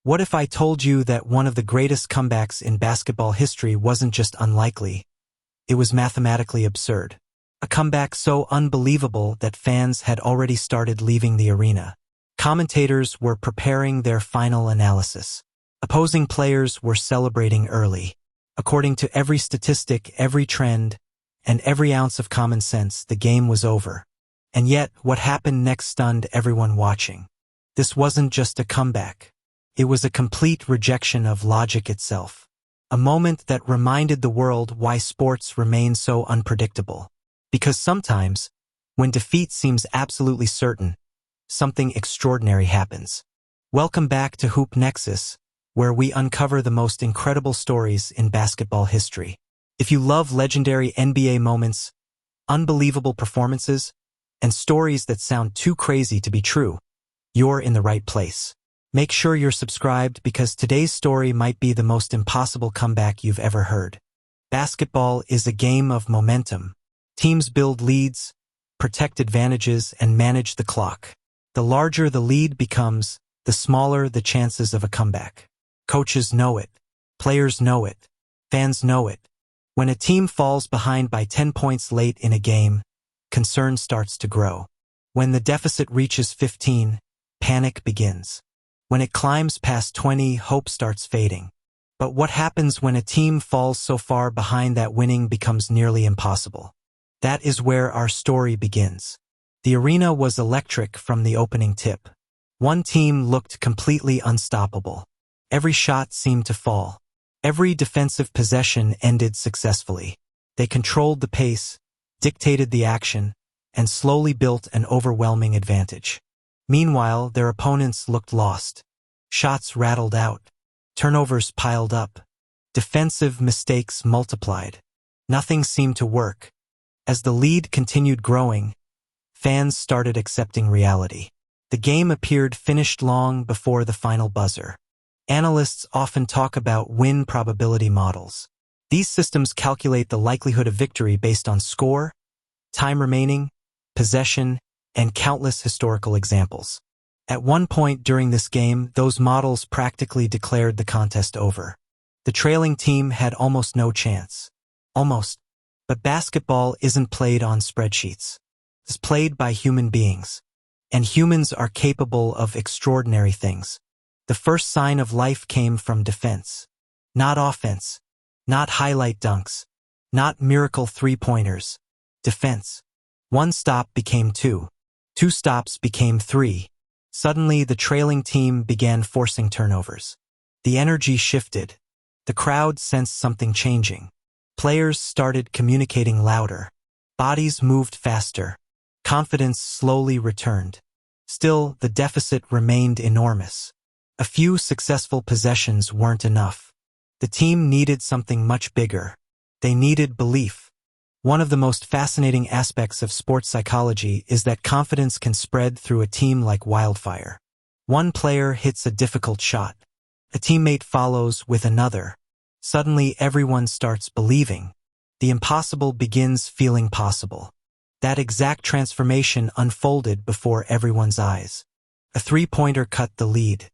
What if I told you that one of the greatest comebacks in basketball history wasn't just unlikely, it was mathematically absurd? A comeback so unbelievable that fans had already started leaving the arena. Commentators were preparing their final analysis. Opposing players were celebrating early. According to every statistic, every trend, and every ounce of common sense, the game was over. And yet, what happened next stunned everyone watching. This wasn't just a comeback. It was a complete rejection of logic itself. A moment that reminded the world why sports remain so unpredictable. Because sometimes, when defeat seems absolutely certain, something extraordinary happens. Welcome back to Hoop Nexis, where we uncover the most incredible stories in basketball history. If you love legendary NBA moments, unbelievable performances, and stories that sound too crazy to be true, you're in the right place. Make sure you're subscribed because today's story might be the most impossible comeback you've ever heard. Basketball is a game of momentum. Teams build leads, protect advantages, and manage the clock. The larger the lead becomes, the smaller the chances of a comeback. Coaches know it. Players know it. Fans know it. When a team falls behind by 10 points late in a game, concern starts to grow. When the deficit reaches 15, panic begins. When it climbs past 20, hope starts fading. But what happens when a team falls so far behind that winning becomes nearly impossible? That is where our story begins. The arena was electric from the opening tip. One team looked completely unstoppable. Every shot seemed to fall. Every defensive possession ended successfully. They controlled the pace, dictated the action, and slowly built an overwhelming advantage. Meanwhile, their opponents looked lost. Shots rattled out. Turnovers piled up. Defensive mistakes multiplied. Nothing seemed to work. As the lead continued growing, fans started accepting reality. The game appeared finished long before the final buzzer. Analysts often talk about win probability models. These systems calculate the likelihood of victory based on score, time remaining, possession, and countless historical examples. At one point during this game, those models practically declared the contest over. The trailing team had almost no chance. Almost. But basketball isn't played on spreadsheets. It's played by human beings. And humans are capable of extraordinary things. The first sign of life came from defense. Not offense. Not highlight dunks. Not miracle three-pointers. Defense. One stop became two. Two stops became three. Suddenly, the trailing team began forcing turnovers. The energy shifted. The crowd sensed something changing. Players started communicating louder. Bodies moved faster. Confidence slowly returned. Still, the deficit remained enormous. A few successful possessions weren't enough. The team needed something much bigger. They needed belief. One of the most fascinating aspects of sports psychology is that confidence can spread through a team like wildfire. One player hits a difficult shot. A teammate follows with another. Suddenly, everyone starts believing. The impossible begins feeling possible. That exact transformation unfolded before everyone's eyes. A three-pointer cut the lead.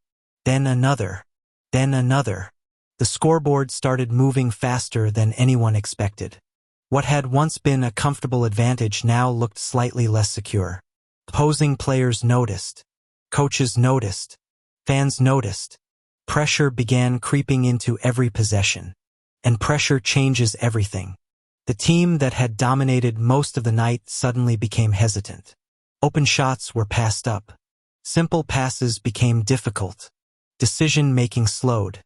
Then another. Then another. The scoreboard started moving faster than anyone expected. What had once been a comfortable advantage now looked slightly less secure. Opposing players noticed. Coaches noticed. Fans noticed. Pressure began creeping into every possession. And pressure changes everything. The team that had dominated most of the night suddenly became hesitant. Open shots were passed up. Simple passes became difficult. Decision-making slowed.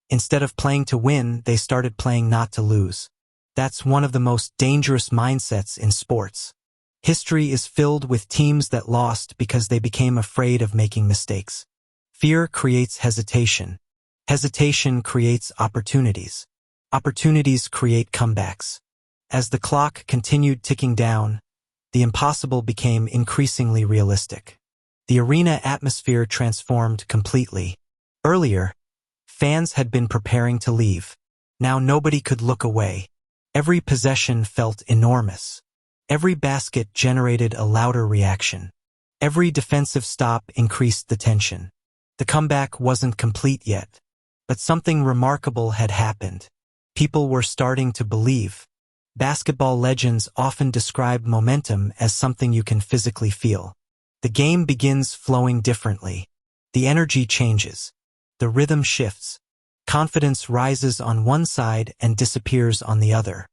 Instead of playing to win, they started playing not to lose. That's one of the most dangerous mindsets in sports. History is filled with teams that lost because they became afraid of making mistakes. Fear creates hesitation. Hesitation creates opportunities. Opportunities create comebacks. As the clock continued ticking down, the impossible became increasingly realistic. The arena atmosphere transformed completely. Earlier, fans had been preparing to leave. Now nobody could look away. Every possession felt enormous. Every basket generated a louder reaction. Every defensive stop increased the tension. The comeback wasn't complete yet, but something remarkable had happened. People were starting to believe. Basketball legends often describe momentum as something you can physically feel. The game begins flowing differently. The energy changes. The rhythm shifts. Confidence rises on one side and disappears on the other.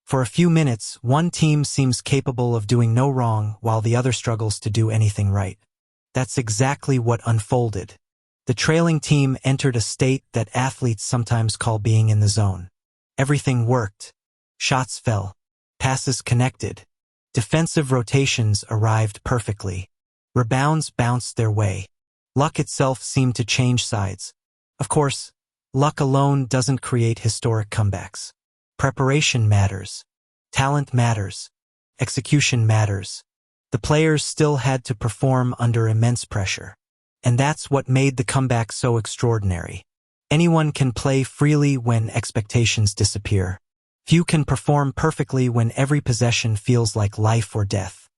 For a few minutes, one team seems capable of doing no wrong while the other struggles to do anything right. That's exactly what unfolded. The trailing team entered a state that athletes sometimes call being in the zone. Everything worked. Shots fell. Passes connected. Defensive rotations arrived perfectly. Rebounds bounced their way. Luck itself seemed to change sides. Of course, luck alone doesn't create historic comebacks. Preparation matters. Talent matters. Execution matters. The players still had to perform under immense pressure. And that's what made the comeback so extraordinary. Anyone can play freely when expectations disappear. Few can perform perfectly when every possession feels like life or death.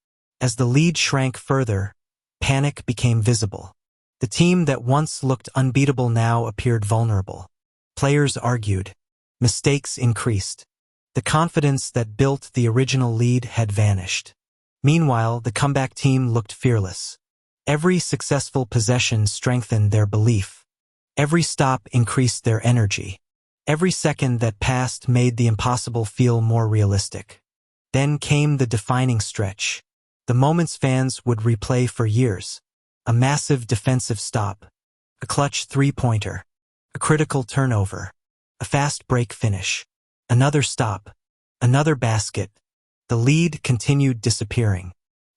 As the lead shrank further, panic became visible. The team that once looked unbeatable now appeared vulnerable. Players argued. Mistakes increased. The confidence that built the original lead had vanished. Meanwhile, the comeback team looked fearless. Every successful possession strengthened their belief. Every stop increased their energy. Every second that passed made the impossible feel more realistic. Then came the defining stretch. The moments fans would replay for years. A massive defensive stop. A clutch three-pointer. A critical turnover. A fast break finish. Another stop. Another basket. The lead continued disappearing.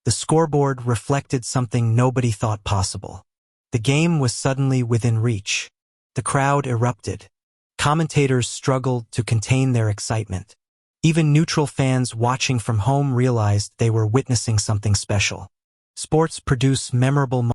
The scoreboard reflected something nobody thought possible. The game was suddenly within reach. The crowd erupted. Commentators struggled to contain their excitement. Even neutral fans watching from home realized they were witnessing something special. Sports produce memorable moments.